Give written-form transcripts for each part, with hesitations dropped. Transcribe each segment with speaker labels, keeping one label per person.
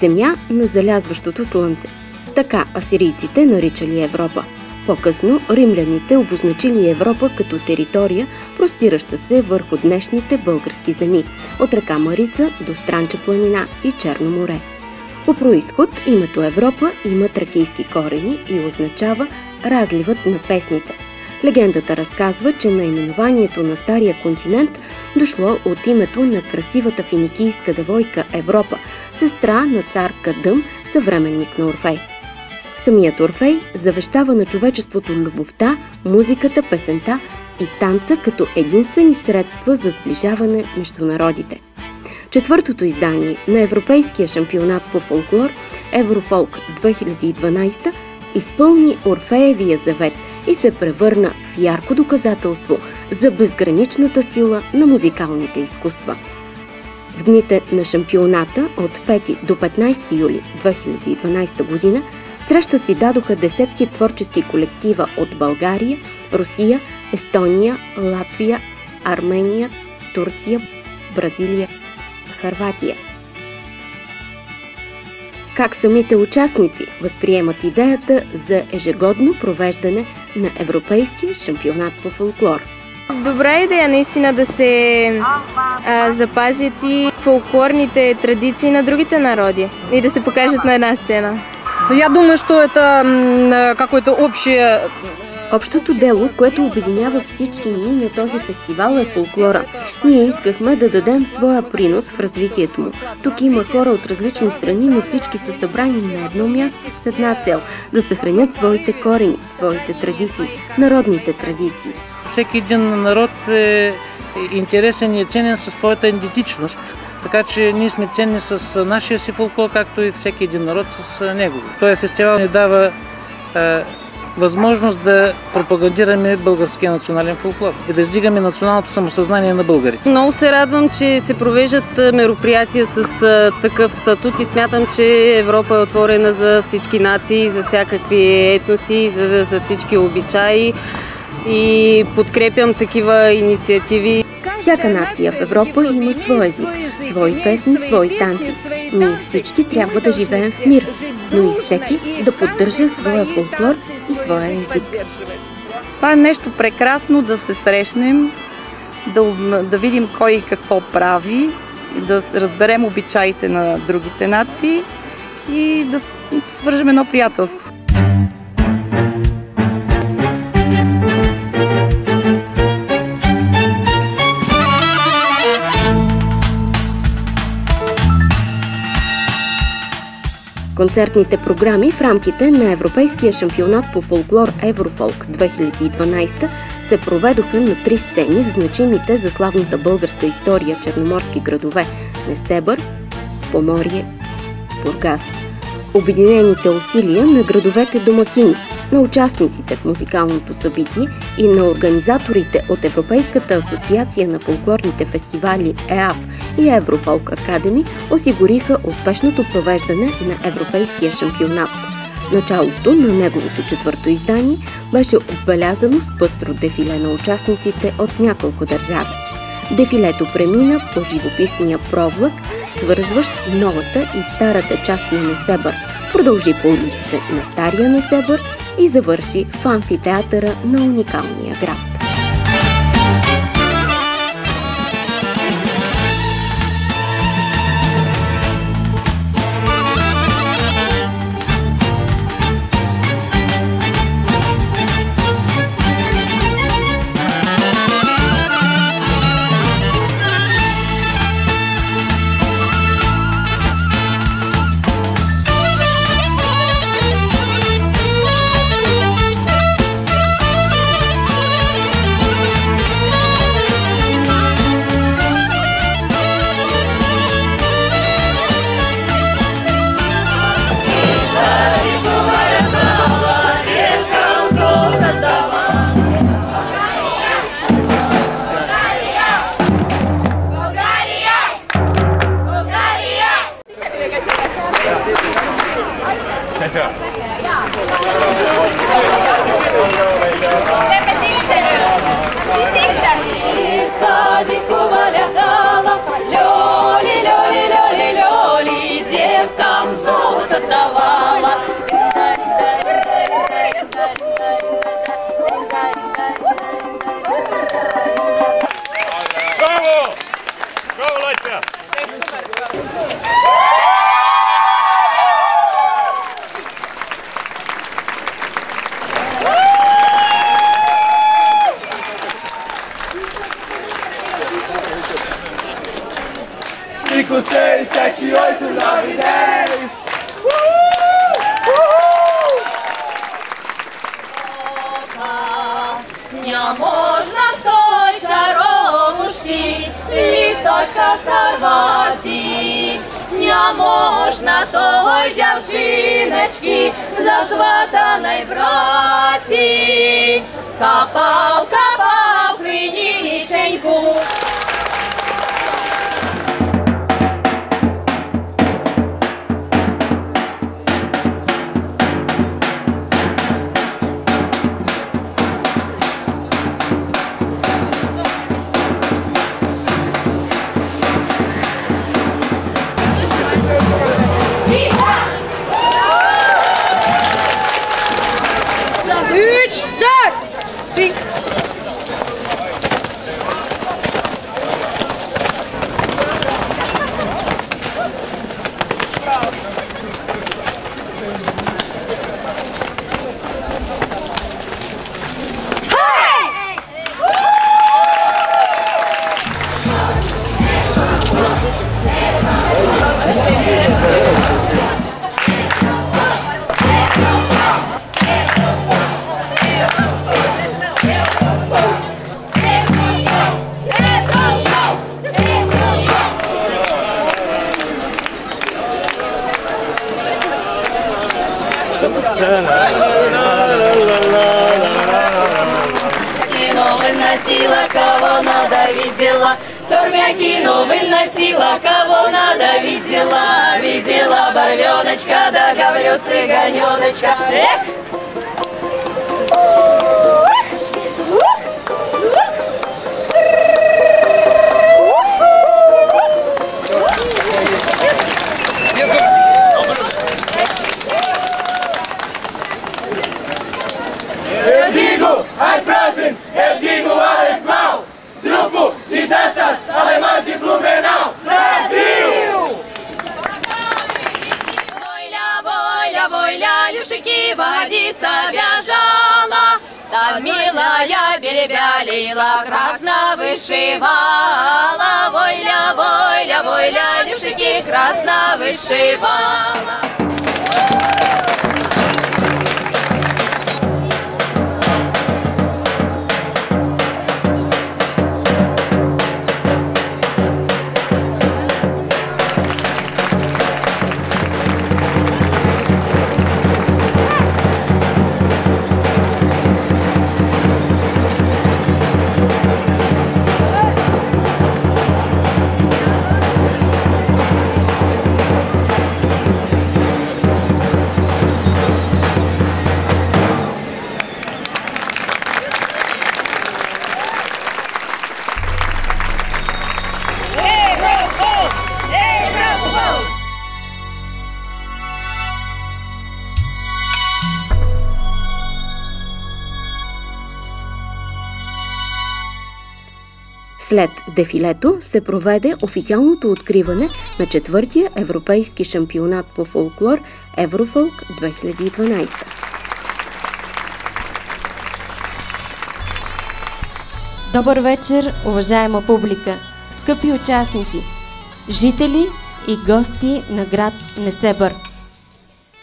Speaker 1: земя на залязващото слънце. Така асирийците наричали Европа. По-късно римляните обозначили Европа като територия, простираща се върху днешните български земи, от река Марица до Странча планина и Черно море. По произход името Европа има тракийски корени и означава разливът на песните. Легендата разказва, че наименованието на стария континент дошло от името на красивата финикийска девойка Европа, сестра на цар Кадъм, съвременник на Орфей. Самият Орфей завещава на човечеството любовта, музиката, песента и танца като единствени средства за сближаване между народите. Четвъртото издание на Европейския шампионат по фолклор Еврофолк 2012 изпълни Орфеевия завет и се превърна в ярко доказателство за безграничната сила на музикалните изкуства. В дните на шампионата от 5 до 15 юли 2012 година среща си дадоха десетки творчески колектива от България, Русия, Естония, Латвия, Армения, Турция, Бразилия, Хърватия. Как самите участници възприемат идеята за ежегодно провеждане на Европейския шампионат по фолклор?
Speaker 2: Добра идея наистина да се запазят и фолклорните традиции на другите народи и да се покажат на една сцена.
Speaker 3: Я думаю, что это какое-то общее...
Speaker 1: Общото дело, което обединява всички ние на този фестивал, е фолклора. Ние искахме да дадем своя принос в развитието му. Тук има хора от различни страни, но всички са събрани на едно място с една цел – да съхранят своите корени, своите традиции, народните традиции.
Speaker 4: Всеки един народ е интересен и е ценен със своята идентичност. Така че ние сме ценни с нашия си фолклор, както и всеки един народ с него. Този фестивал ни дава възможност да пропагандираме българския национален фолклор и да издигаме националното самосъзнание на българите.
Speaker 5: Много се радвам, че се провеждат мероприятия с такъв статут и смятам, че Европа е отворена за всички нации, за всякакви етноси, за всички обичаи и подкрепям такива инициативи.
Speaker 1: Всяка нация в Европа има свой език, свои песни, свои танци. Ние всички трябва да живеем в мир, но и всеки да поддържа своя фолклор и своя език.
Speaker 6: Това е нещо прекрасно да се срещнем, да видим кой какво прави, да разберем обичаите на другите нации и да свържем едно приятелство.
Speaker 1: Концертните програми в рамките на Европейския шампионат по фолклор Еврофолк 2012 се проведоха на 3 сцени в значимите за славната българска история черноморски градове Несебър, Поморие, Бургас. Обединените усилия на градовете домакини, на участниците в музикалното събитие и на организаторите от Европейската асоциация на фолклорните фестивали ЕАФ и Еврофолк Академи осигуриха успешното провеждане на Европейския шампионат. Началото на неговото 4-то издание беше отбелязано с пъстро дефиле на участниците от няколко държави. Дефилето премина по живописния провлак, свързващ новата и старата част на Несебър, продължи по улиците на стария Несебър и завърши в амфитеатъра на уникалния град.
Speaker 7: Девкам ой, дівчиночки, засватаної браті, копав, копав криниченьку.
Speaker 8: Носила, кого надо видела, Сурмякину выносила, кого надо видела, видела барвеночка, да говорю цыганеночка. Эх!
Speaker 9: Eu digo, ein Brasil, eu digo alles mal. Grupo de danças alemãs de Blumenau, Brasil!
Speaker 7: Войля, войля, войля, люшики водица вяжала, там милая беребялила, красно вышивала. Войля, войля, войля, люшики красно вышивала.
Speaker 1: След дефилето се проведе официалното откриване на четвъртия европейски шампионат по фолклор Еврофолк 2012.
Speaker 10: Добър вечер, уважаема публика, скъпи участници, жители и гости на град Несебър.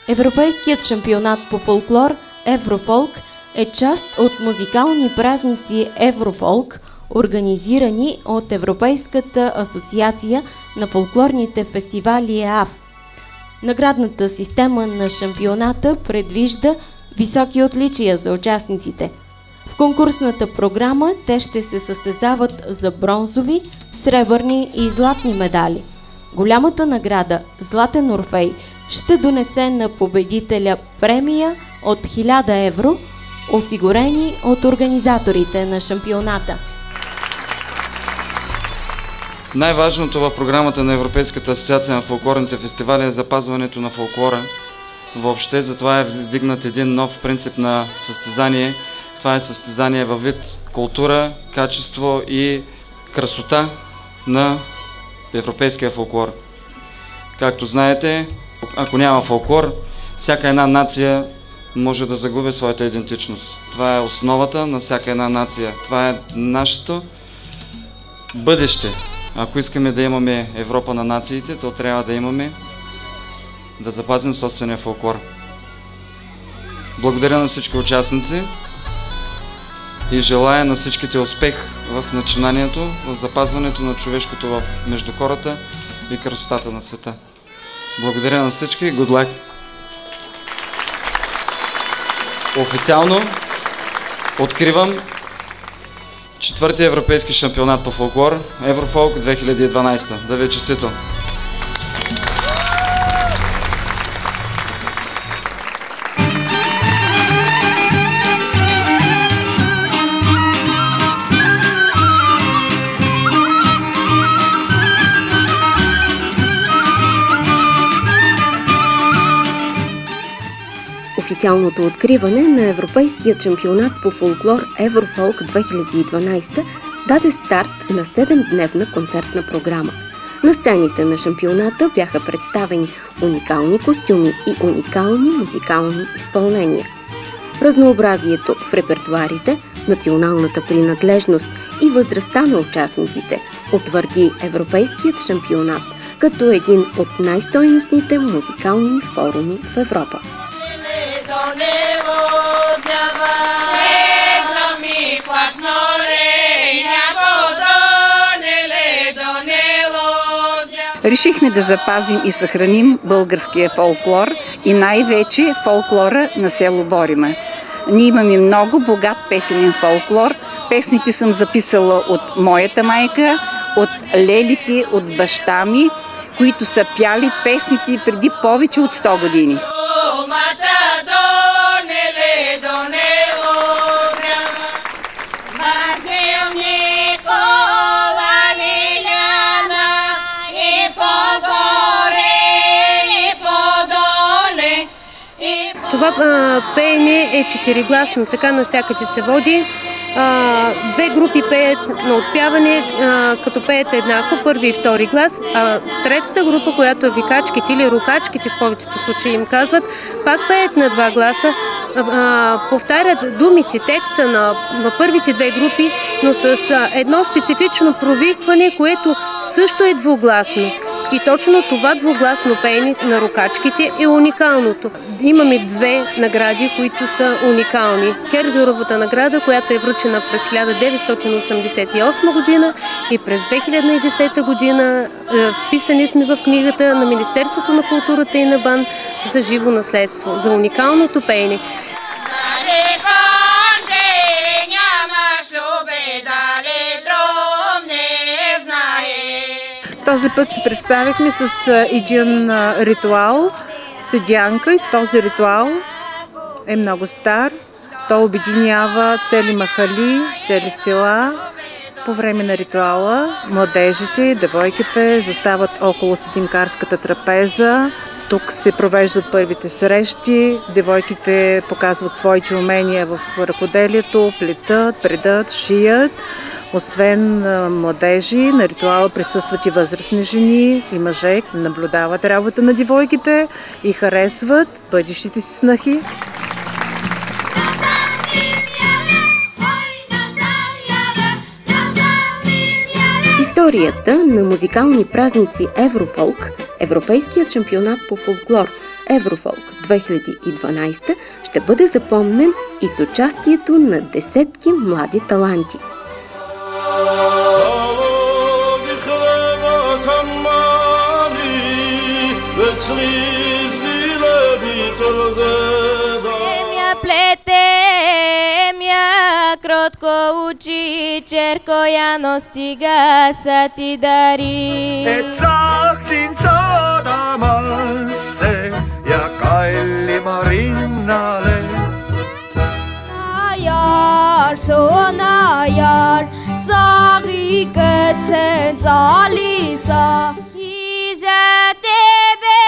Speaker 10: Европейският шампионат по фолклор Еврофолк е част от музикални празници Еврофолк, организирани от Европейската асоциация на фолклорните фестивали ЕАФ. Наградната система на шампионата предвижда високи отличия за участниците. В конкурсната програма те ще се състезават за бронзови, сребърни и златни медали. Голямата награда Златен Орфей ще донесе на победителя премия от 1000 евро, осигурени от организаторите на шампионата.
Speaker 11: Най-важното в програмата на Европейската асоциация на фолклорните фестивали е запазването на фолклора. Въобще затова е издигнат един нов принцип на състезание. Това е състезание във вид култура, качество и красота на европейския фолклор. Както знаете, ако няма фолклор, всяка една нация може да загуби своята идентичност. Това е основата на всяка една нация. Това е нашето бъдеще. Ако искаме да имаме Европа на нациите, то трябва да запазим собствения фолклор. Благодаря на всички участници и желая на всичките успех в начинанието, в запазването на човешкото между хората и красотата на света. Благодаря на всички. Good luck! Официално откривам 4-ти европейски шампионат по фолклор Еврофолк 2012. Да ви е честито!
Speaker 1: Официалното откриване на Европейския шампионат по фолклор Еврофолк 2012 даде старт на 7-дневна концертна програма. На сцените на шампионата бяха представени уникални костюми и уникални музикални изпълнения. Разнообразието в репертуарите, националната принадлежност и възрастта на участниците утвърди Европейският шампионат като един от най-стойностните музикални форуми в Европа.
Speaker 12: Решихме да запазим и съхраним българския фолклор и най-вече фолклора на село Борима. Ние имаме много богат песенен фолклор. Песните съм записала от моята майка, от лелите, от баща ми, които са пяли песните преди повече от 100 години.
Speaker 13: Това пеене е четиригласно, така навсякъде се води. Две групи пеят на отпяване, като пеят еднакво, първи и втори глас, а третата група, която е викачките или рухачките, в повечето случаи им казват, пак пеят на два гласа, повтарят думите, текста на първите две групи, но с едно специфично провикване, което също е двугласно. И точно това двугласно пеене на рукачките е уникалното. Имаме две награди, които са уникални. Хердюровата награда, която е връчена през 1988 година и през 2010 година вписани сме в книгата на Министерството на културата и на БАН за живо наследство, за уникалното пеене.
Speaker 14: Този път се представихме с един ритуал, седянка, и този ритуал е много стар. Той обединява цели махали, цели села. По време на ритуала младежите, девойките застават около сединкарската трапеза. Тук се провеждат първите срещи, девойките показват своите умения в ръкоделието, плетат, предат, шият. Освен младежи, на ритуала присъстват и възрастни жени и мъже, наблюдават работа на девойките и харесват бъдещите си снахи.
Speaker 1: В историята на музикални празници Еврофолк, Европейският шампионат по фолклор Еврофолк 2012 ще бъде запомнен и с участието на десетки млади таланти.
Speaker 7: Кротко учи, черко яно стига са ти дари.
Speaker 9: Etsach sin sadamase ja kalli marinnale.
Speaker 7: Ayar sonayar zagi götsen zalisa izatebe.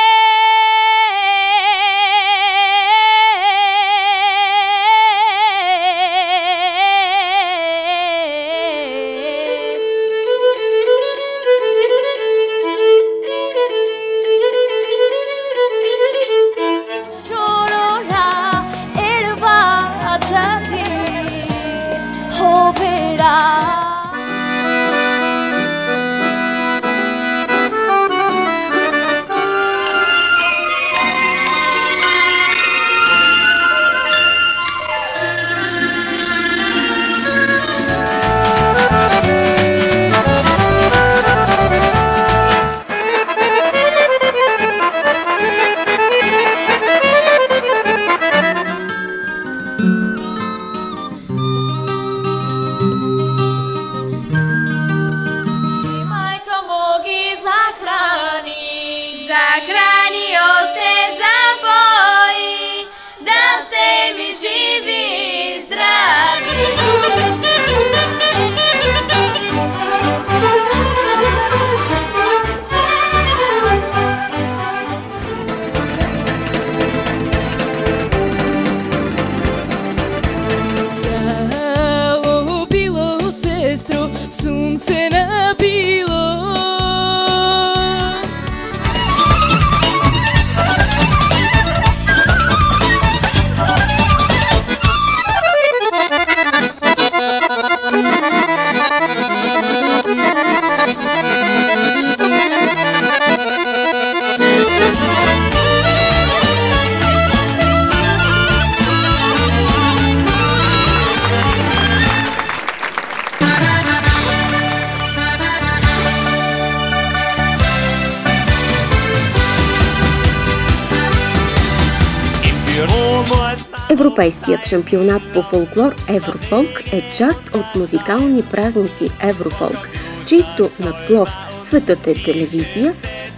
Speaker 1: Европейският шампионат по фолклор Еврофолк е част от музикални празници Еврофолк, чийто надслов "Светът е телевизия"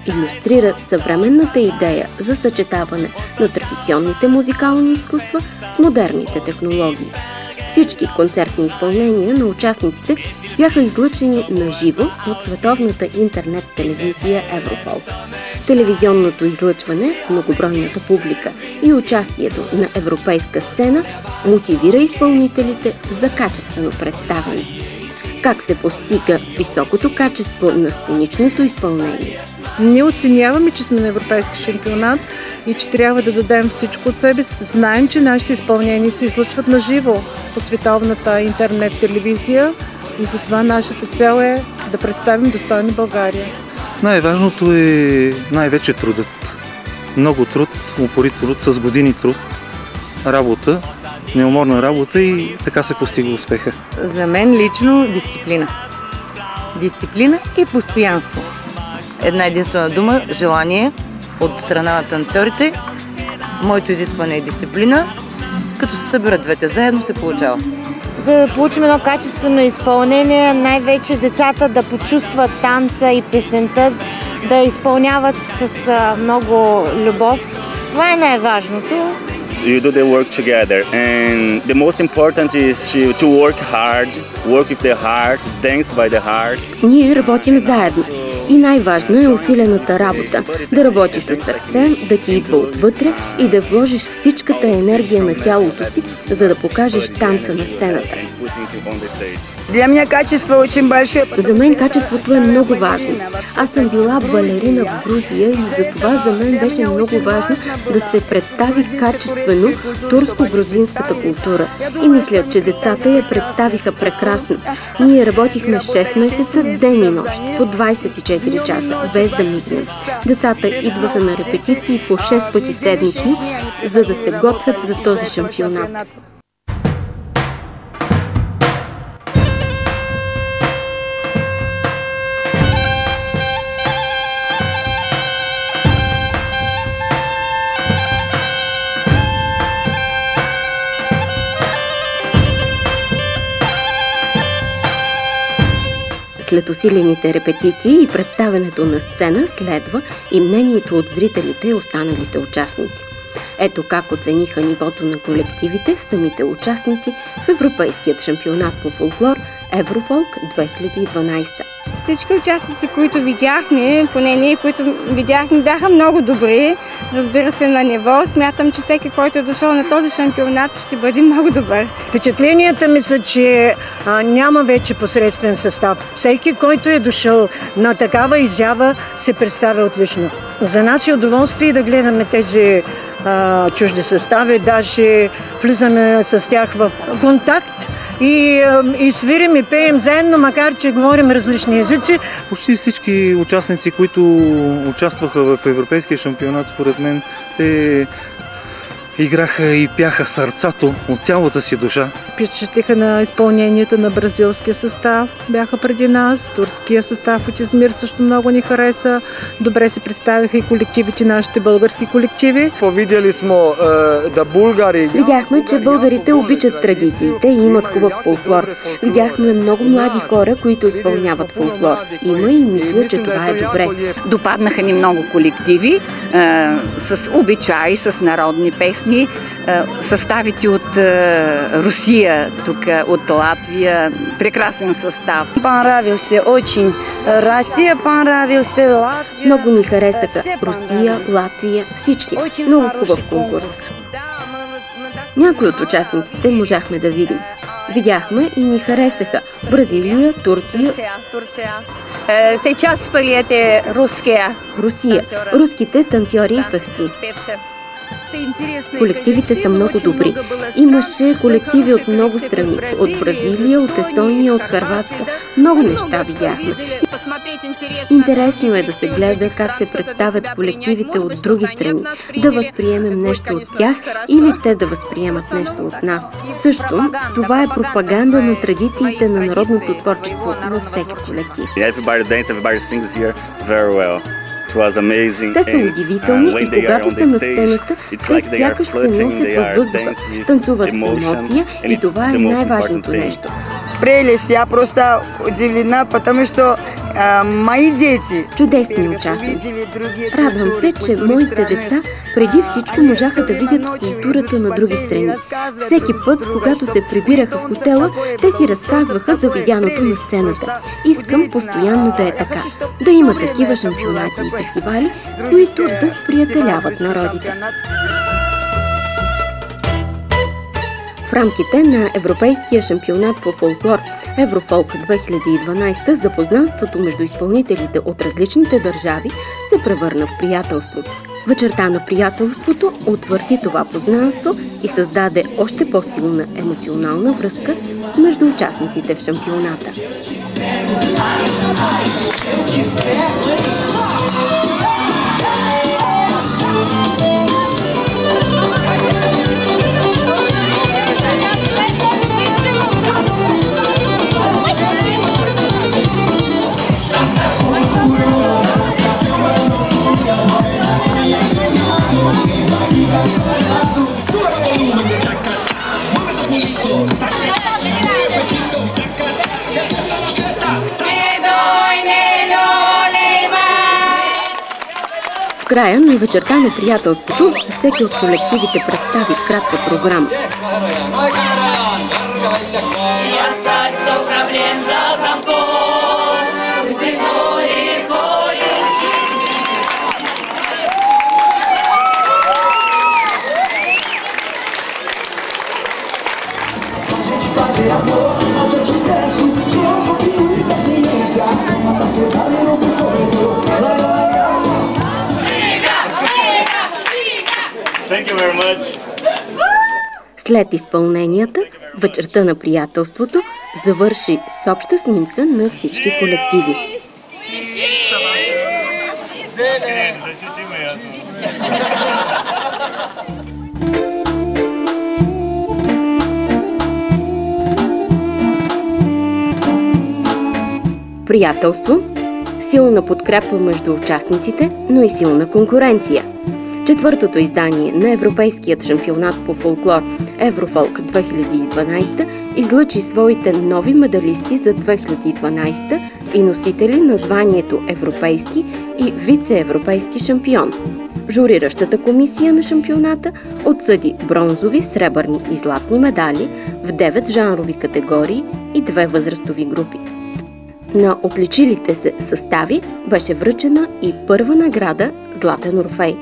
Speaker 1: илюстрира съвременната идея за съчетаване на традиционните музикални изкуства с модерните технологии. Всички концертни изпълнения на участниците бяха излъчени на живо от световната интернет телевизия Еврофолк. Телевизионното излъчване, многобройната публика и участието на европейска сцена мотивира изпълнителите за качествено представяне. Как се постига високото качество на сценичното изпълнение?
Speaker 14: Ние оценяваме, че сме на европейски шампионат и че трябва да дадем всичко от себе си. Знаем, че нашите изпълнения се излъчват на живо по световната интернет телевизия и затова нашата цел е да представим достойно България.
Speaker 15: Най-важното е най-вече трудът. Много труд, упорит труд, с години труд, работа, неуморна работа и така се постига успеха.
Speaker 16: За мен лично дисциплина. Дисциплина и постоянство. Една единствена дума – желание от страна на танцорите. Моето изискване е дисциплина. Като се съберат двете заедно, се получава.
Speaker 17: За да получим едно качествено изпълнение, най-вече децата да почувстват танца и песента, да изпълняват с много любов. Това е най-важното.
Speaker 18: You do the work together, and the most important is to work hard, work with the heart, dance by the heart.
Speaker 1: Ние работим заедно. И най-важно е усилената работа. Да работиш от сърце, да ти идва отвътре и да вложиш всичката енергия на тялото си, за да покажеш танца на сцената.
Speaker 19: Для меня качество очень большое.
Speaker 1: За мен качеството е много важно. Аз съм била балерина в Грузия и затова за мен беше много важно да се представи качествено турско-грузинската култура. И мисля, че децата я представиха прекрасно. Ние работихме 6 месеца, ден и нощ, по 24 часа, без да мигнем. Децата идваха на репетиции по 6 пъти седмично, за да се готвят за този шампионат. След усилените репетиции и представянето на сцена следва и мнението от зрителите и останалите участници. Ето как оцениха нивото на колективите самите участници в Европейският шампионат по фолклор Еврофолк 2012.
Speaker 20: Всички участници, които видяхме, поне ние, които видяхме, бяха много добри. Разбира се, на ниво. Смятам, че всеки, който е дошъл на този шампионат, ще бъде много добър.
Speaker 21: Впечатленията ми са, че няма вече посредствен състав. Всеки, който е дошъл на такава изява, се представя отлично. За нас е удоволствие да гледаме тези чужди състави, даже влизаме с тях в контакт и свирим и пеем заедно, макар че говорим различни езици.
Speaker 15: Почти всички участници, които участваха в Европейския шампионат, според мен, те играха и пяха сърцато от цялата си душа.
Speaker 14: Впечатлиха на изпълнението на бразилския състав, бяха преди нас, турския състав от Измир също много ни хареса. Добре се представиха и колективите, нашите български колективи.
Speaker 22: Повидели сме да българи.
Speaker 1: Видяхме, че българите обичат традициите и имат хубав фолклор. Видяхме много млади хора, които изпълняват фолклор. Има и мисля, че това е добре.
Speaker 12: Допаднаха ни много колективи с обичаи, с народни песни, съставите от Русия, тук от Латвия, прекрасен състав.
Speaker 17: Понравился очень. Россия понравился, Латвия.
Speaker 1: Много ни харесаха Русия, Латвия, всички. Много хубав конкурс. Някои от участниците можахме да видим. Видяхме и ни харесаха Бразилия, Турция.
Speaker 23: Сейчас спелите русския.
Speaker 1: Русия. Руските танцори и певци. Колективите са много добри. Имаше колективи от много страни. От Бразилия, от Естония, от Хърватска. Много неща видяхме. Интересно е да се гледа как се представят колективите от други страни. Да възприемем нещо от тях или те да възприемат нещо от нас. Също, това е пропаганда на традициите на народното творчество във всеки колектив. Те са удивителни и когато са на сцената, те сякаш се носят във въздуха, танцуват с емоция и това е най-важното нещо.
Speaker 19: Прелесть, я просто удивлена, потому что мои дети...
Speaker 1: Чудесни участници. Радвам се, че моите деца преди всичко можаха да видят културата на други страни. Всеки път, когато се прибираха в хотела, те си разказваха за видяното на сцената. Искам постоянно да е така. Да има такива шампионати и фестивали, които да сприятеляват народите. В рамките на Европейския шампионат по фолклор Еврофолк 2012 запознанството между изпълнителите от различните държави се превърна в приятелство. Вечерта на приятелството утвърди това познанство и създаде още по-силна емоционална връзка между участниците в шампионата. В края на вечерта на приятелството всеки от колективите представи кратка програма.
Speaker 18: Thank you very much.
Speaker 1: След изпълненията, вечерта на приятелството завърши с обща снимка на всички колективи. Приятелство, силна подкрепа между участниците, но и силна конкуренция. Четвъртото издание на Европейският шампионат по фолклор Еврофолк 2012 излъчи своите нови медалисти за 2012 и носители на званието европейски и вице-европейски шампион. Журиращата комисия на шампионата отсъди бронзови, сребърни и златни медали в 9 жанрови категории и 2 възрастови групи. На отличилите се състави беше връчена и първа награда Златен Орфей.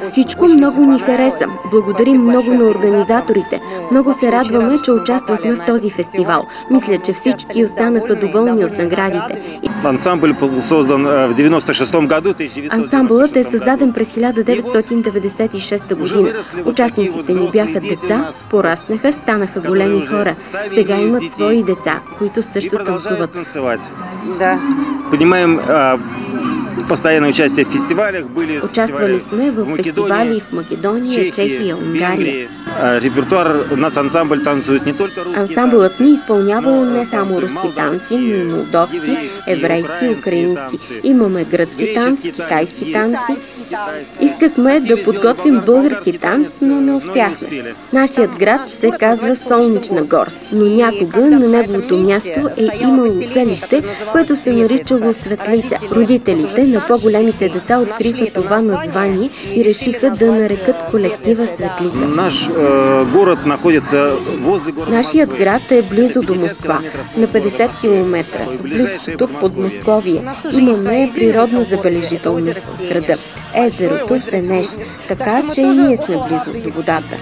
Speaker 1: Всичко много ни хареса. Благодарим много на организаторите. Много се радваме, че участвахме в този фестивал. Мисля, че всички останаха доволни от наградите. Ансамблът е създаден през 1996 година. Участниците ни бяха деца, пораснаха, станаха големи хора. Сега имат свои деца, които също танцуват.
Speaker 19: Да.
Speaker 2: Постоянное участие в фестивалях.
Speaker 1: Участвали сме в фестивали в Македония, Чехия, Унгария.
Speaker 2: Репертуар у нас ансамбль танцует не только русский.
Speaker 1: Ансамблът ни изпълнява не само руски танци, но и молдовски, еврейски, украински. Имаме гръцки танц, китайски танци. Искахме да подготвим български танц, но не успяхме. Нашият град се казва Солнечна Горск, но някога на неговото място е имало селище, което се наричало Светлица. Родителите на по-големите деца откриха това название и решиха да нарекат колектива Светлица. Нашият град е близо до Москва, на 50 км, в близкото Подмосковие. Имаме природна забележителност в града. Езерото Сенеж, така че и ние сме близо до водата.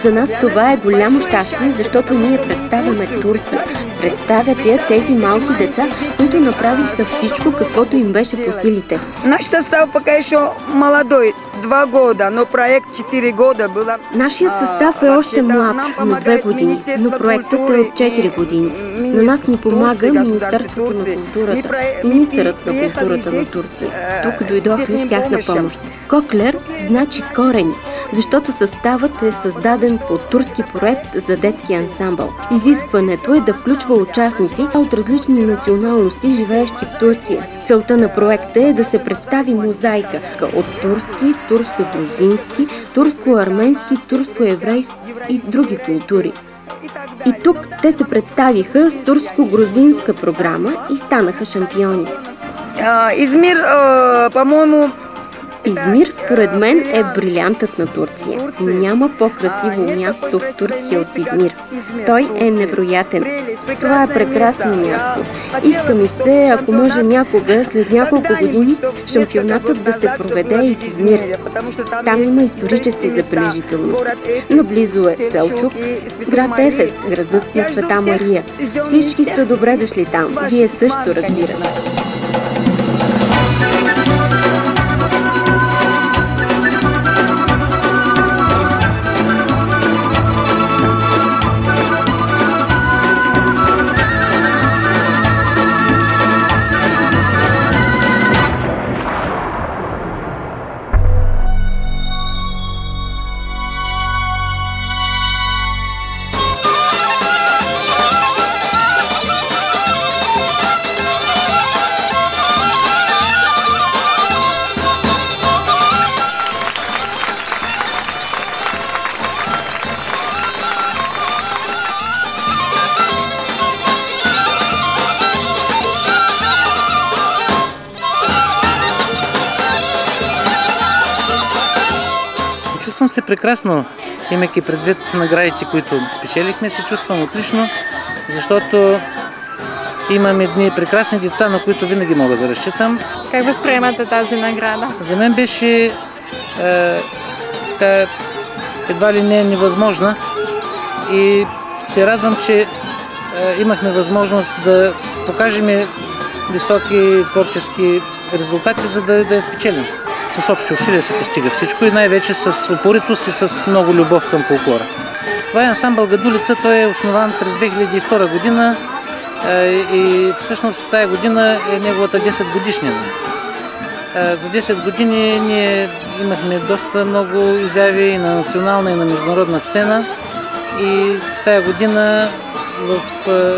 Speaker 1: За нас това е голямо щастие, защото ние представяме Турция. Представят я тези малки деца, които направиха всичко, каквото им беше по силите.
Speaker 19: Наш състав пока еще молодой, 2 года, но проект 4 года была.
Speaker 1: Нашият състав е още млад, на 2 години, но проектът е от 4 години. На нас ни помага Министерството на културата, министърът на културата на Турция. Тук дойдохме с тяхна помощ. Коклер значи корени, защото съставът е създаден по турски проект за детски ансамбъл. Изискването е да включва участници от различни националности, живеещи в Турция. Целта на проекта е да се представи мозайка от турски, турско-грузински, турско-арменски, турско-еврейски и други култури. И тук те се представиха с турско-грузинска програма и станаха шампиони.
Speaker 19: Измир, по-моему,
Speaker 1: Измир, според мен, е брилянтът на Турция. Няма по-красиво място в Турция от Измир. Той е невероятен. Това е прекрасно място. Иска ми се, ако може някога, след няколко години, шампионатът да се проведе и в Измир. Там има исторически забележителности. Наблизо е Селчук, град Ефес, градът на Света Мария. Всички са добре дошли там. Вие също, разбира се.
Speaker 15: Чувствам се прекрасно, имайки предвид наградите, които спечелихме, се чувствам отлично, защото имам едни прекрасни деца, на които винаги мога да разчитам.
Speaker 3: Как възприемате тази награда?
Speaker 15: За мен беше едва ли не невъзможна и се радвам, че имахме възможност да покажем високи творчески резултати, за да я спечелим. С общи усилия се постига всичко и най-вече с упоритост и с много любов към фолклора. Това е ансамбъл Гадулица, той е основан през 2002 година и всъщност тая година е неговата 10 годишнина. За 10 години ние имахме доста много изяви и на национална и на международна сцена и тая година в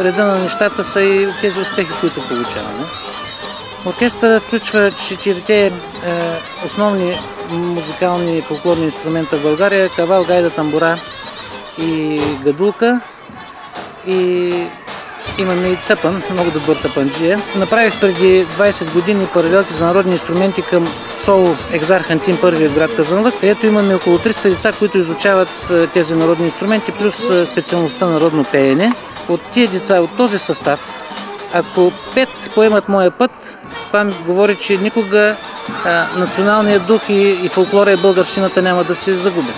Speaker 15: реда на нещата са и тези успехи, които получаваме. Оркестър включва 4 основни музикални фолклорни инструмента в България – кавал, гайда, тамбура и гадулка. И имаме и тъпън, много добър тъпанджия. Направих преди 20 години паралелки за народни инструменти към соло Екзарх Антим I в град Казанлък, където имаме около 300 деца, които изучават тези народни инструменти, плюс специалността народно пеене. От тия деца, от този състав, ако 5 поемат моя път, това ми говори, че никога националният дух и фолклора и българщината няма да се загубят.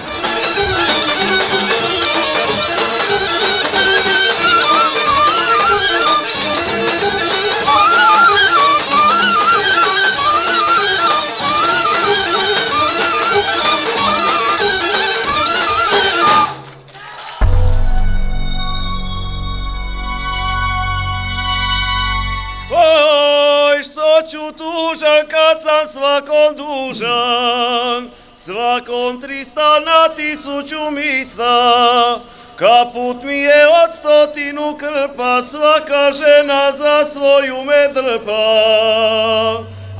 Speaker 9: Dužan, kad sam svakom dužan, svakom 300 na 1000 mista. Kaput mi je od 100 krpa, svaka žena za svoju me drpa.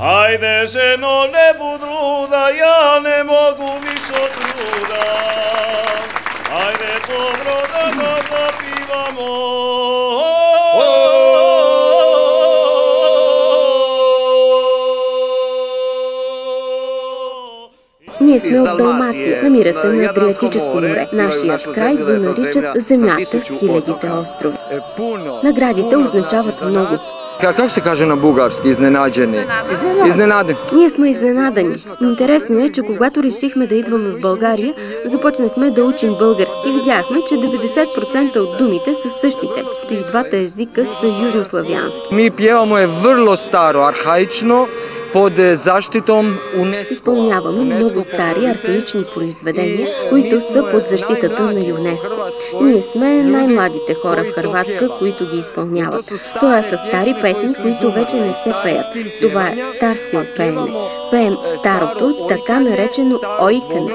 Speaker 9: Ajde ženo, ne bud luda, ja ne mogu više od truda. Ajde dobro da ga zapivamo.
Speaker 1: Ние сме от Далмация, намира се на Адриатическо море. Нашият край го наричат земята с хилядите острови. Наградите означават много.
Speaker 22: Как се каже на български? Изненадени. Изненаден.
Speaker 1: Ние сме изненадани. Интересно е, че когато решихме да идваме в България, започнахме да учим български и видяхме, че 90% от думите са същите. И двата езика са южнославянски.
Speaker 22: Mi pjevamo je vrlo staro, arhaično, под защитом УНЕСКО.
Speaker 1: Изпълняваме много стари архаични произведения, които са под защитата на ЮНЕСКО. Ние сме най-младите хора в Хърватска, които ги изпълняват. Това са стари песни, които вече не се пеят. Това е стар стил пеене. Пеем старото, така наречено ойкане,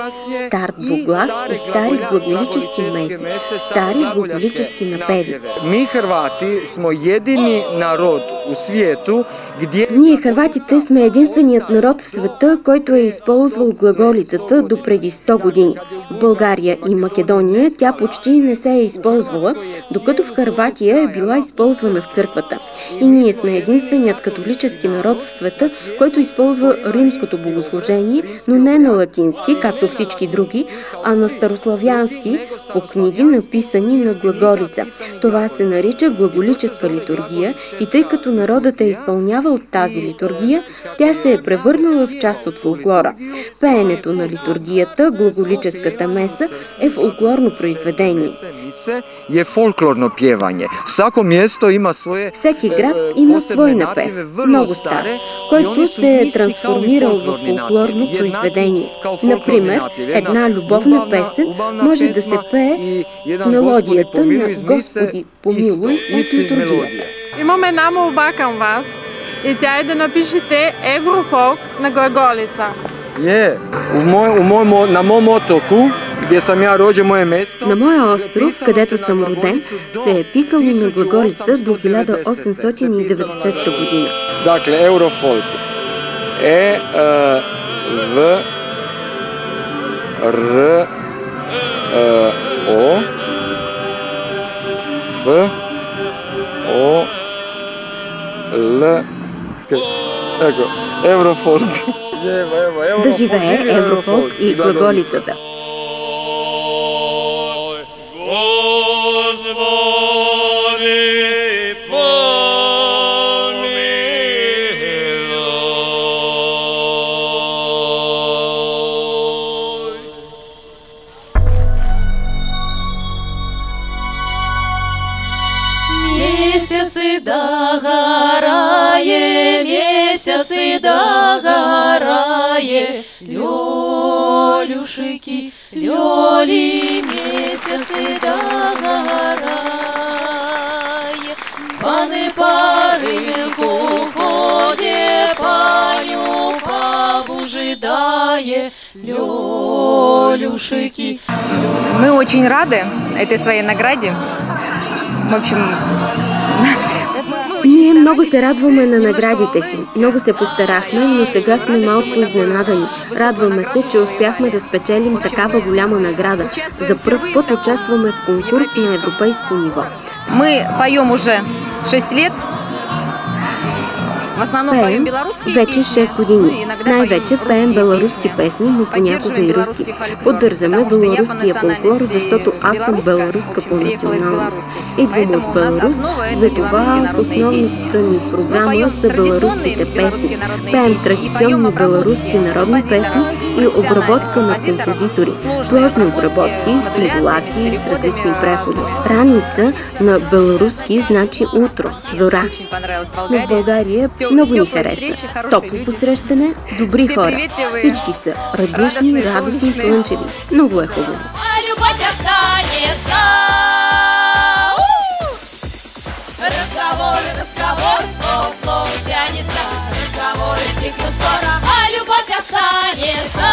Speaker 1: стар двуглас и стари глаголически меси, стари глаголически напеви.
Speaker 22: Ми, Хървати, сме едини народ у свету, где...
Speaker 1: Ние, хърватите, сме единственият народ в света, който е използвал глаголицата до преди 100 години. В България и Македония тя почти не се е използвала, докато в Хърватия е била използвана в църквата. И ние сме единственият католически народ в света, който използва римското богослужение, но не на латински, както всички други, а на старославянски, по книги, написани на глаголица. Това се нарича глаголическа литургия и тъй като народът е изпълнявал тази литургия, тя се е превърнала в част от фолклора. Пеенето на литургията, глаголическата меса, е фолклорно произведение.
Speaker 22: Е фолклорно певане. Всяко място има свое...
Speaker 1: Всеки град има свой напев, много стар, който се е трансформирал в фолклорно произведение. Например, една любовна песен може да се пее с мелодията на Господи помилуй от литургията.
Speaker 3: Имам една молба към вас и тя е да напишете еврофолк на глаголица.
Speaker 22: На моем отоку, где съм я роđen, мое место...
Speaker 1: На моя остров, където съм роден, се е писало на глаголица до 1890 година.
Speaker 22: Dakle, еврофолк. В Р О Ф О Л Еко, еврофолк.
Speaker 1: Да живее еврофолк и глаголицата.
Speaker 8: Месяцы догорае, лёлюшики, лёли, месяцы догорае. Паны по рынку ходят, паню побуждае, лёлюшики.
Speaker 16: Мы очень рады этой своей награде. В общем...
Speaker 1: Ние много се радваме на наградите си. Много се постарахме, но сега сме малко изненадани. Радваме се, че успяхме да спечелим такава голяма награда. За пръв път участваме в конкурс на европейско ниво.
Speaker 16: Мы поем уже 6 лет.
Speaker 1: Пеем вече 6 години. Най-вече пеем беларуски песни, но понякога и руски. Поддържаме беларуския фолклор, защото аз съм беларуска по националност. Идвам от Беларус, затова в основната ни програма са беларуските песни. Пеем традиционни беларуски народни песни и обработка на композитори. Сложни обработки с модулации с различни преходи. Раница на беларуски значи утро, зора. Но в България много ни харесва. Топло посрещане, добри хора. Всички са радушни, радостни, слънчеви. Много е хубаво.
Speaker 8: Разговор, слово тянется, разговоры стихнут скоро, а любовь останется.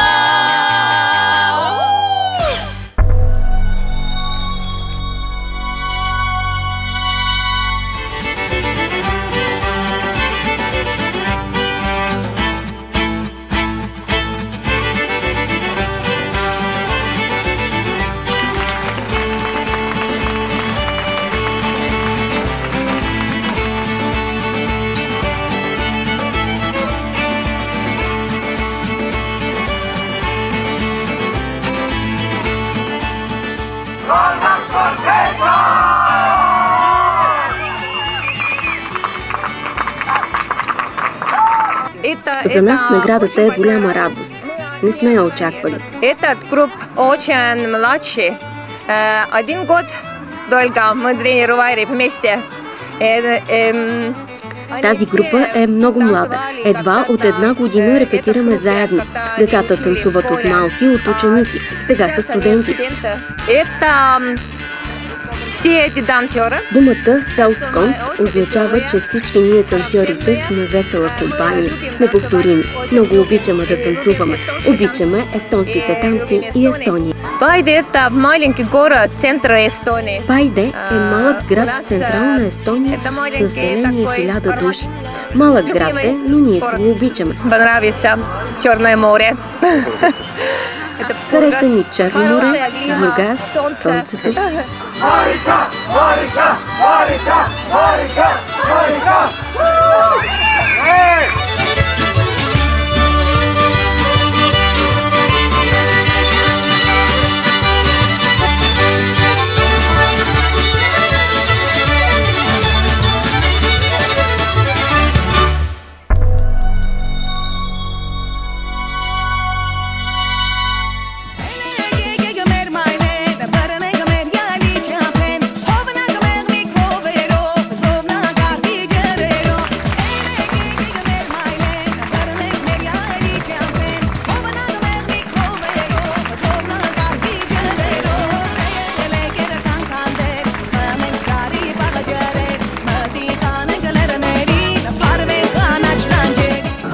Speaker 1: За нас наградата е голяма радост. Не сме я очаквали.
Speaker 23: Этот групп очень младший. 1 год только мы тренировали вместе.
Speaker 1: Тази група е много млада. Едва от 1 година репетираме заедно. Децата танцуват от малки, от ученици. Сега са студенти. Думата Саутсконт означава, че всички ние танцорите сме весела компания, неповторими. Много обичаме да танцуваме. Обичаме естонските танци и Естония.
Speaker 23: Пайде е маленький город, центъра Естония.
Speaker 1: Пайде е малък град в централна Естония с население 1000 души. Малък град е, но ние си го обичаме.
Speaker 23: Понравится Черное море.
Speaker 1: Хареса ни Черно море, Бургас, слънцето.
Speaker 8: Марика! Марика! Марика! Марика! Марика!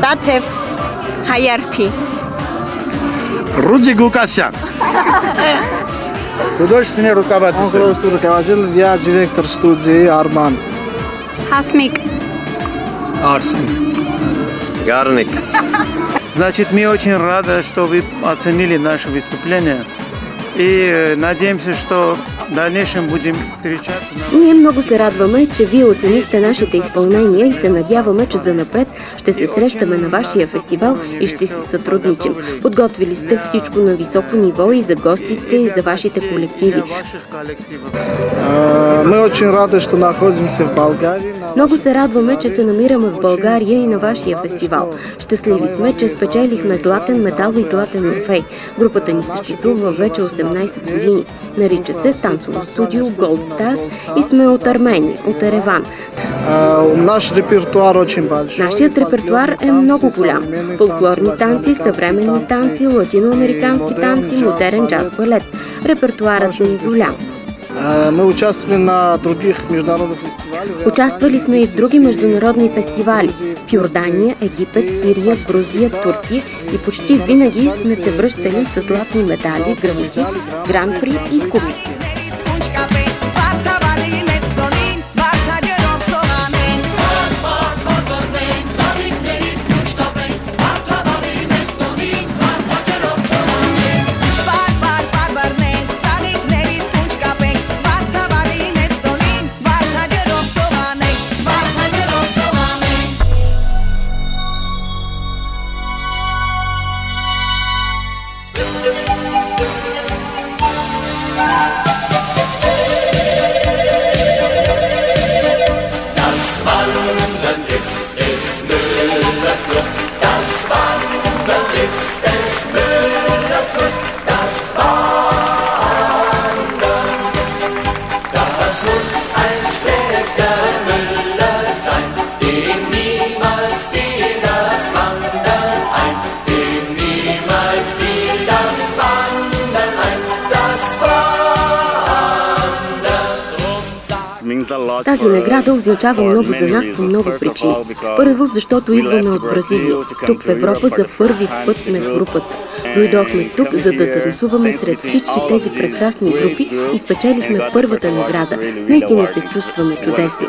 Speaker 23: Татев Хайерпи.
Speaker 9: Руди Гукасян.
Speaker 4: Художественный руководитель. Я директор студии Арман.
Speaker 23: Хасмик.
Speaker 4: Арсен.
Speaker 2: Гарник.
Speaker 4: Значит, мы очень рады, что вы оценили наше выступление. И надеемся, что в дальнейшем будем встречаться.
Speaker 1: Ние много се радваме, че вие оценихте нашите изпълнения и се надяваме, че занапред ще се срещаме на вашия фестивал и ще си сътрудничим. Подготвили сте всичко на високо ниво и за гостите, и за вашите колективи.
Speaker 4: Мы очень рады, что находимся в България.
Speaker 1: Много се радваме, че се намираме в България и на вашия фестивал. Щастливи сме, че спечелихме златен медал и златен орфей. Групата ни съществува вече 18 години. Нарича се танцово студио Gold Stars и сме от Армения, от Ереван. Нашият репертуар е много голям. Фолклорни танци, съвременни танци, латиноамерикански танци, модерен джаз, балет. Репертуарът ни е голям.
Speaker 4: Мы участвовали на других международных фестивалях.
Speaker 1: Участвали сме и в други международни фестивали в Йордания, Египет, Сирия, Грузия, Турция и почти винаги сме се връщали с златни медали, грамоти, гран-при и купи. Тази награда означава много за нас по много причини. Първо, защото идваме от Бразилия. Тук в Европа за първи път сме с групата. Дойдохме тук, за да танцуваме сред всички тези прекрасни групи и спечелихме първата награда. Наистина се чувстваме чудесно.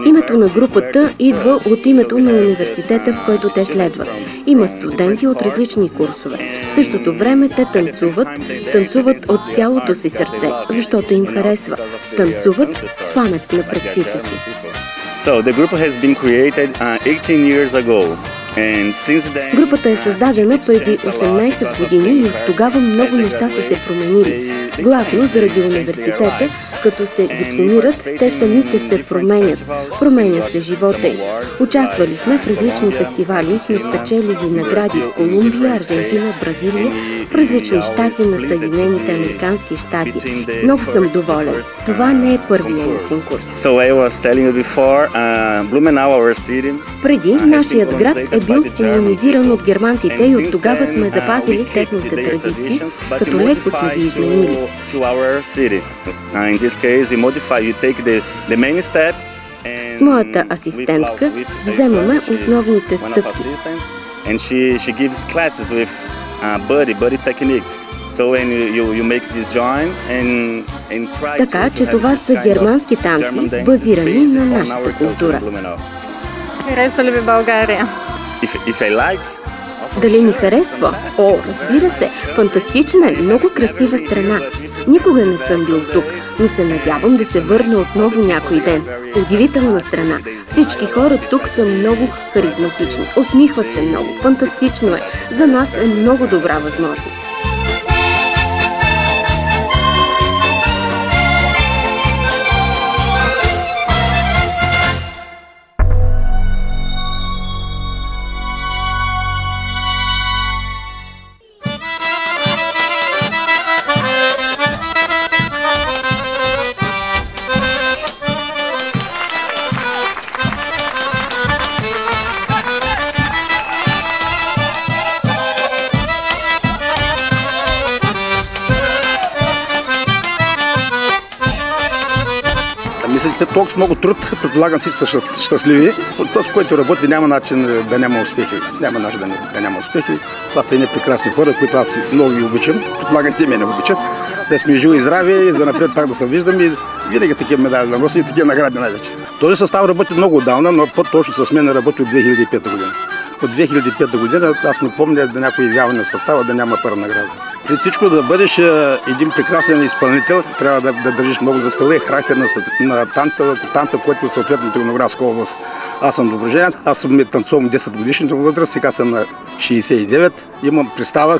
Speaker 1: Името на групата идва от името на университета, в който те следват. Има студенти от различни курсове. В същото време те танцуват от цялото си сърце, защото им харесва. Танцуват в памет на предците си.
Speaker 18: So the group has been created 18 years ago.
Speaker 1: Групата е създадена преди 18 години и от тогава много неща са се променили. Главно заради университета, като се дипломират, те самите се променят. Променя се живота им. Участвали сме в различни фестивали, сме спечелили награди в Колумбия, Аржентина, Бразилия, в различни щати на Съединените американски щати. Много съм доволен. Това не е първият ни конкурс. Преди, нашият град е бил колонизиран от германците и от тогава сме запазили техните традиции, като леко сме ги изменили. С моята асистентка вземаме основните стъпки. Така че това са германски танци, базирани на нашата култура.
Speaker 3: Хареса ли ви България?
Speaker 1: Дали ми харесва? О, разбира се, фантастична е, много красива страна. Никога не съм бил тук, но се надявам да се върна отново някой ден. Удивителна страна. Всички хора тук са много харизматични, усмихват се много, фантастично е. За нас е много добра възможност.
Speaker 5: След толкова много труд, предполагам всички са щастливи. Този, който работи, няма начин да няма успехи. Няма начин да няма успехи. Това са едни прекрасни хора, които аз много ги обичам. Предполагам, те ме обичат. Да сме живи и здрави и за напред пак да се виждам и винаги такива медали да носи и такива награди най-вече. Този състав работи много отдавна, но по-точно с мен работи от 2005 година. От 2005 година аз не помня да някой явяване на състава да няма първа награда. При всичко да бъдеш един прекрасен изпълнител, трябва да държиш много за стила и характер на танца, който е съответно Търговградска област. Аз съм доброженец, аз съм танцувам 10 годишната възраст, сега съм на 69. Имам представа,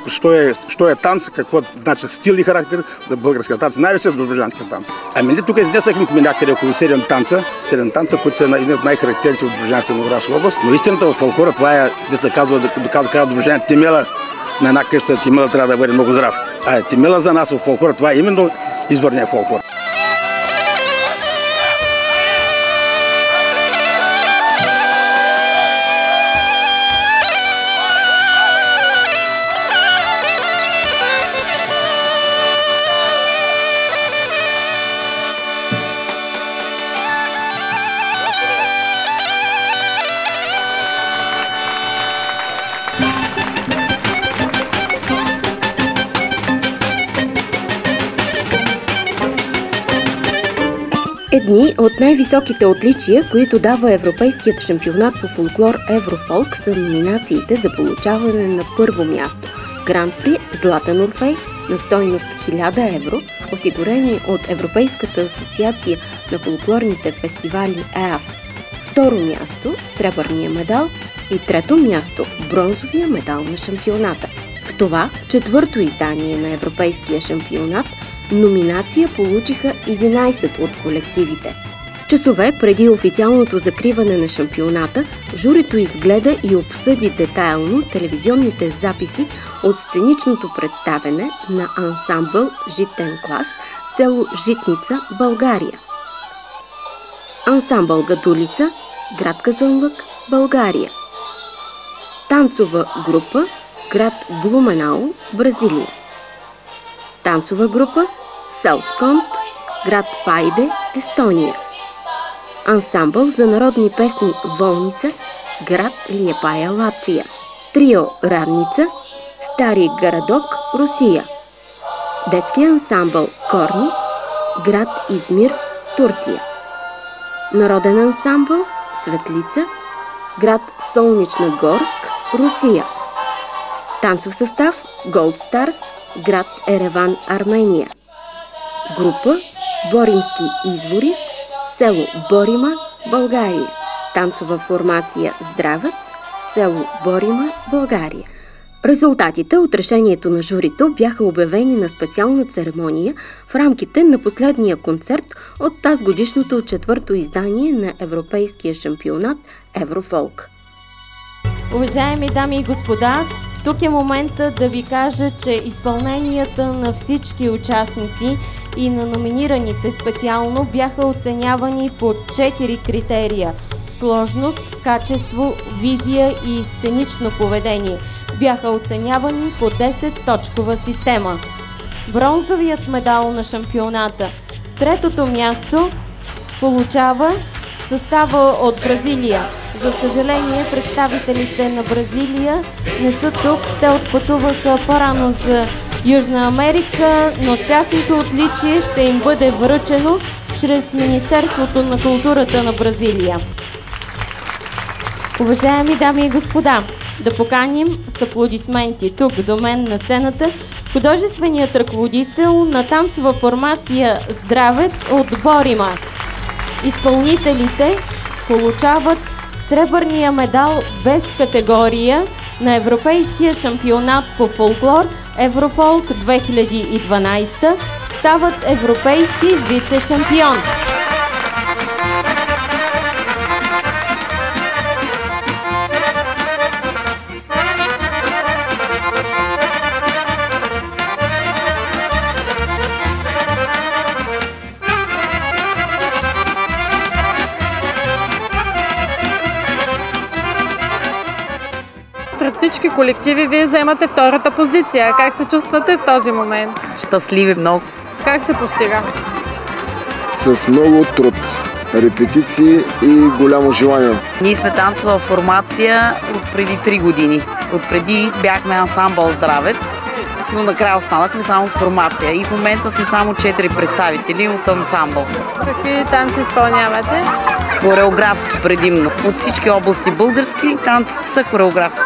Speaker 5: що е танц, какво значи стил и характер за българския танц, най-вече за доброженския танц. Ами ние тук изнесахме някъде около 7 танца, които са едни от най-характерните от доброженската Търговградска област. Но истината в фолклора, това е, да се казва, доказва доброженец Темела. На една къща Темела трябва да бъде много здрав. А Темела за нас в фолклора, това е именно изворният фолклор.
Speaker 1: Едни от най-високите отличия, които дава Европейският шампионат по фолклор Еврофолк, са номинациите за получаване на първо място. Гран-при Златен Орфей на стойност 1000 евро, осигурени от Европейската асоциация на фолклорните фестивали ЕАФ. Второ място сребърния медал и трето място бронзовия медал на шампионата. В това четвърто издание на Европейския шампионат номинация получиха 11 от колективите. Часове преди официалното закриване на шампионата, журито изгледа и обсъди детайлно телевизионните записи от сценичното представяне на ансамбъл Житен клас, село Житница, България. Ансамбъл Гадулица, град Казанлък, България. Танцова група, град Блуменау, Бразилия. Танцова група Саутсконт, град Пайде, Естония. Ансамбъл за народни песни Волница, град Лиепая, Латвия. Трио Радница, Стари Гарадок, Русия. Детски ансамбъл Корни, град Измир, Турция. Народен ансамбъл Светлица, град Солнечна Горск, Русия. Танцов състав Gold Stars, град Ереван, Армения. Група Боримски извори, село Борима, България. Танцова формация Здравец, село Борима, България. Резултатите от решението на журито бяха обявени на специална церемония в рамките на последния концерт от тазгодишното четвърто издание на Европейския шампионат Еврофолк.
Speaker 7: Уважаеми дами и господа, тук е момента да ви кажа, че изпълненията на всички участници и на номинираните специално бяха оценявани по 4 критерия – сложност, качество, визия и сценично поведение. Бяха оценявани по 10-точкова система. Бронзовият медал на шампионата. Третото място получава състава от Бразилия. За съжаление, представителите на Бразилия не са тук. Те отпътуваха по-рано за Южна Америка, но тяхното отличие ще им бъде връчено чрез Министерството на културата на Бразилия. Уважаеми дами и господа, да поканим с аплодисменти тук до мен на сцената художественият ръководител на танцова формация Здравец от Борима. Изпълнителите получават сребърния медал без категория на Европейския шампионат по фолклор Еврофолк 2012, стават европейски вице-шампион.
Speaker 3: Сред всички колективи вие вземате втората позиция. Как се чувствате в този момент?
Speaker 16: Щастливи много.
Speaker 3: Как се постига?
Speaker 6: С много труд, репетиции и голямо желание.
Speaker 16: Ние сме танцова формация от преди 3 години. Отпреди бяхме ансамбъл Здравец, но накрая останахме само формация. И в момента сме само 4 представители от ансамбъл.
Speaker 3: Какви танци изпълнявате?
Speaker 16: Хореографски предимно. От всички области български танците са хореографски.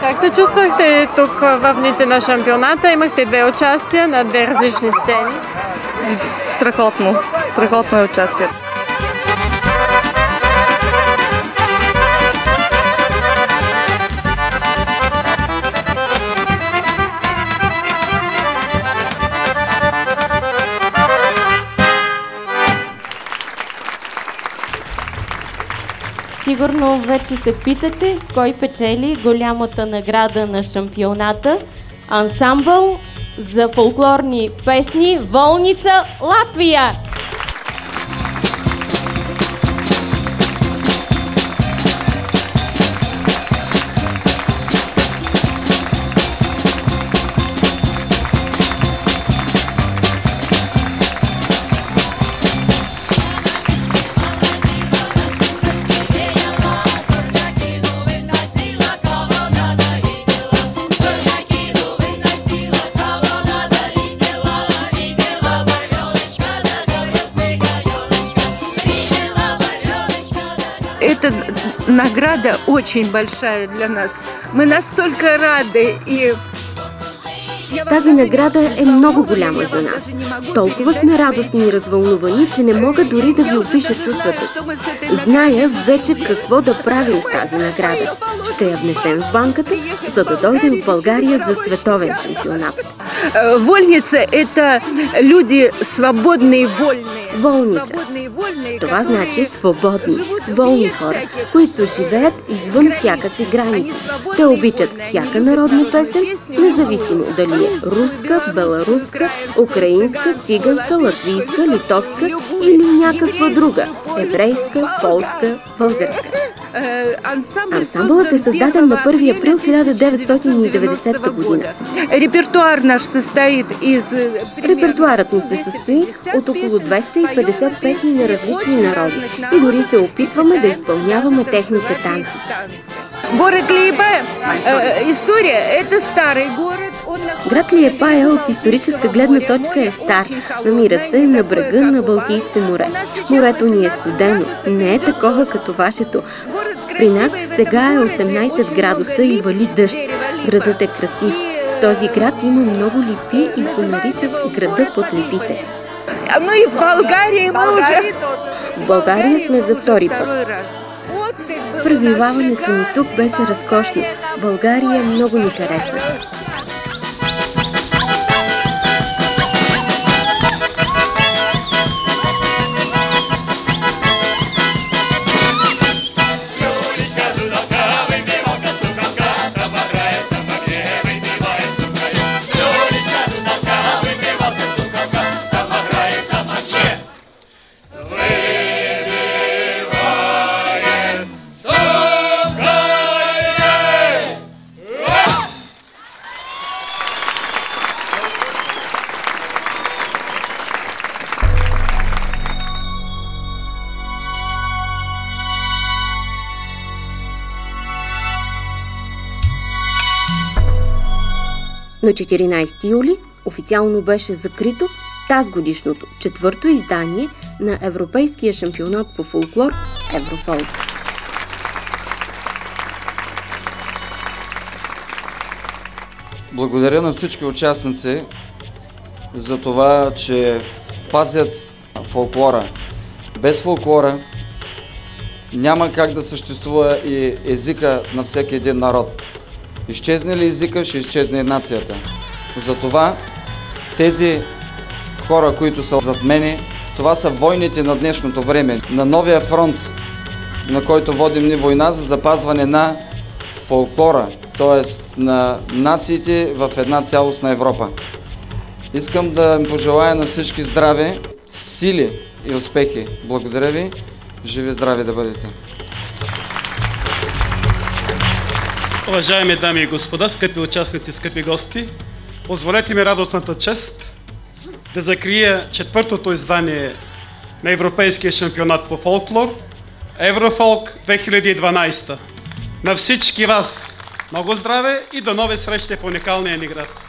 Speaker 3: Как се чувствахте тук в дните на шампионата? Имахте 2 участия на 2 различни сцени.
Speaker 16: Страхотно. Страхотно е участието.
Speaker 7: Сигурно вече се питате кой печели голямата награда на шампионата. Ансамбъл за фолклорни песни Волница, Латвия!
Speaker 10: Эта награда очень большая для нас. Мы настолько рады и
Speaker 1: Тази награда е много голяма за нас. Толкова сме радостни и развълнувани, че не мога дори да ви опиша чувствата си. Зная вече какво да правим с тази награда. Ще я внесем в банката, за да дойдем в България за световен шампионат.
Speaker 10: Вольница – это люди свободные и вольные.
Speaker 1: Волница. Това значи свободни, волни хора, които живеят извън всякакви граници. Те обичат всяка народна песен, независимо дали е руска, беларуска, украинска, циганска, латвийска, литовска или някаква друга – еврейска, полска, българска. Ансамблът е създаден на 1 април 1990 година. Репертуарът ни се състои от около 250 песни на различни народи и дори се опитваме да изпълняваме техните танци.
Speaker 10: Город Лиепая, история, это старый город.
Speaker 1: Град Лиепая от историческа гледна точка е стар. Намира се на брега на Балтийско море. Морето ни е студено, не е такова като вашето. При нас сега е 18 градуса и вали дъжд. Градът е красив. В този град има много липи и го наричат града под липите.
Speaker 10: Ну и в България мы уже...
Speaker 1: В България сме за втори път. Пребиваването ни тук беше разкошно. България много ни харесва. На 14 юли официално беше закрито тазгодишното четвърто издание на Европейския шампионат по фолклор Еврофолк.
Speaker 11: Благодаря на всички участници за това, че пазят фолклора. Без фолклора няма как да съществува и езика на всеки един народ. Изчезне ли езика, ще изчезне и нацията. Затова тези хора, които са зад мене, това са войните на днешното време, на новия фронт, на който водим ни война за запазване на фолклора, т.е. на нациите в една цялостна Европа. Искам да им пожелая на всички здраве, сили и успехи. Благодаря ви, живи здрави да бъдете!
Speaker 9: Уважаеми дами и господа, скъпи участници, скъпи гости, позволете ми радостната чест да закрия четвъртото издание на Европейския шампионат по фолклор Еврофолк 2012. На всички вас много здраве и до нови срещи в уникалния ни град!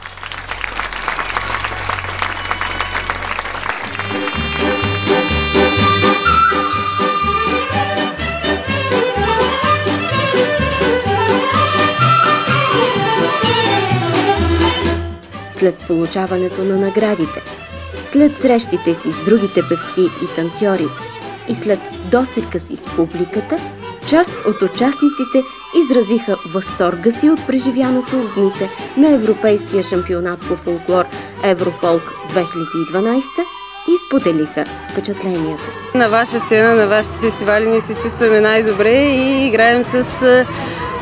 Speaker 1: След получаването на наградите, след срещите си с другите певци и танцори и след досека си с публиката, част от участниците изразиха възторга си от преживяното в дните на Европейския шампионат по фолклор Еврофолк 2012 и споделиха впечатленията си.
Speaker 13: На ваша сцена, на вашите фестивали ние се чувстваме най-добре и играем с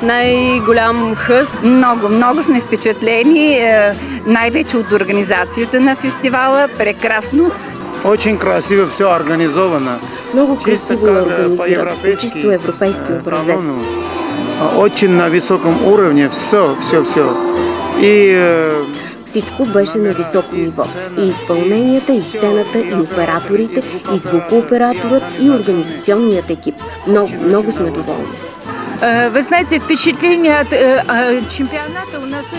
Speaker 13: най-голям хъст.
Speaker 12: Много сме впечатлени, най-вече от организацията на фестивала. Прекрасно.
Speaker 4: Очень красиво все организовано.
Speaker 1: Много красиво е организирано, чисто европейски образец.
Speaker 4: Очень на високом уровне, все. И
Speaker 1: всичко беше на високо ниво. И изпълненията, и сцената, и операторите, и звукооператорът, и организационният екип. Много сме доволни.
Speaker 10: Вы знаете,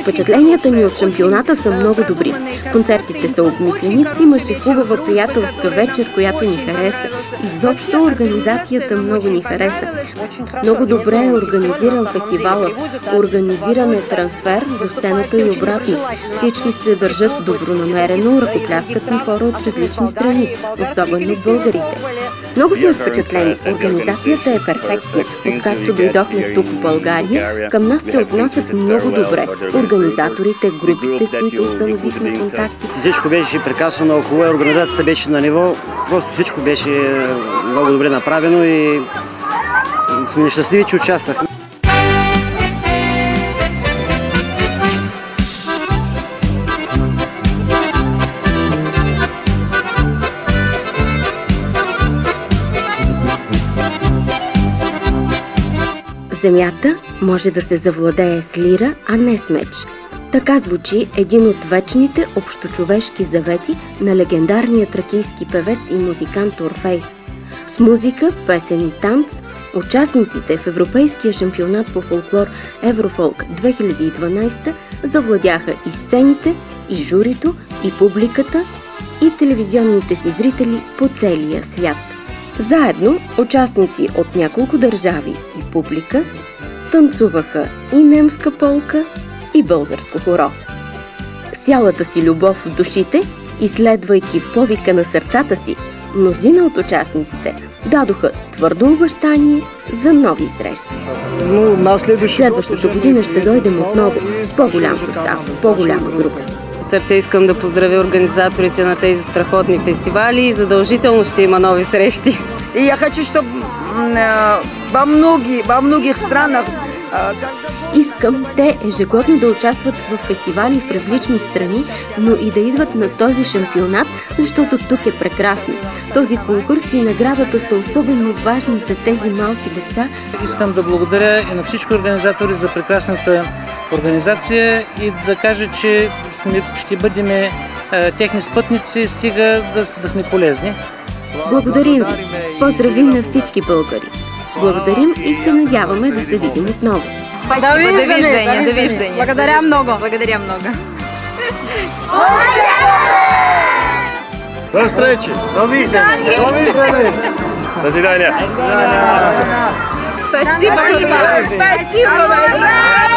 Speaker 1: Впечатленията ни от шампионата са много добри. Концертите са обмислени, имаше хубава приятелска вечер, която ни хареса. Изобщо организацията много ни хареса. Много добре е организиран фестивалът. Организиран е трансфер до сцената и обратно. Всички се държат добронамерено, ръкопляскат на хора от различни страни, особено българите. Много сме впечатлени. Организацията е перфектна. Откакто дойдохме тук в България, към нас се отнасят много добре. Организаторите, групите, с които установихме контакти.
Speaker 2: Всичко беше прекрасно, много хубаво. Организацията беше на ниво. Просто всичко беше много добре направено и сме щастливи, че участвахме.
Speaker 1: Земята може да се завладее с лира, а не с меч. Така звучи един от вечните общочовешки завети на легендарния тракийски певец и музикант Орфей. С музика, песен и танц, участниците в Европейския шампионат по фолклор Еврофолк 2012 завладяха и сцените, и журито, и публиката, и телевизионните си зрители по целия свят. Заедно участници от няколко държави и публика танцуваха и немска полка, и българско хоро. С цялата си любов в душите, изследвайки повика на сърцата си, мнозина от участниците дадоха твърдо обещание за нови срещи. Следващата година ще дойдем отново с по-голям състав, с по-голяма група.
Speaker 13: От сърце искам да поздравя организаторите на тези страхотни фестивали и задължително ще има нови срещи.
Speaker 19: И я хочу, чтобы во многих странах
Speaker 1: Искам те ежегодно да участват в фестивали в различни страни, но и да идват на този шампионат, защото тук е прекрасно. Този конкурс и наградата са особено важни за тези малки деца.
Speaker 15: Искам да благодаря и на всички организатори за прекрасната организация и да кажа, че ще бъдем техни спътници, стига да сме полезни.
Speaker 1: Благодарим ви! Поздравим на всички българи! Благодарим и се надяваме да се видим отново.
Speaker 23: Довиждане. Благодаря много.
Speaker 9: До встречи! Довиждане! До свидания!
Speaker 23: Спасибо большое!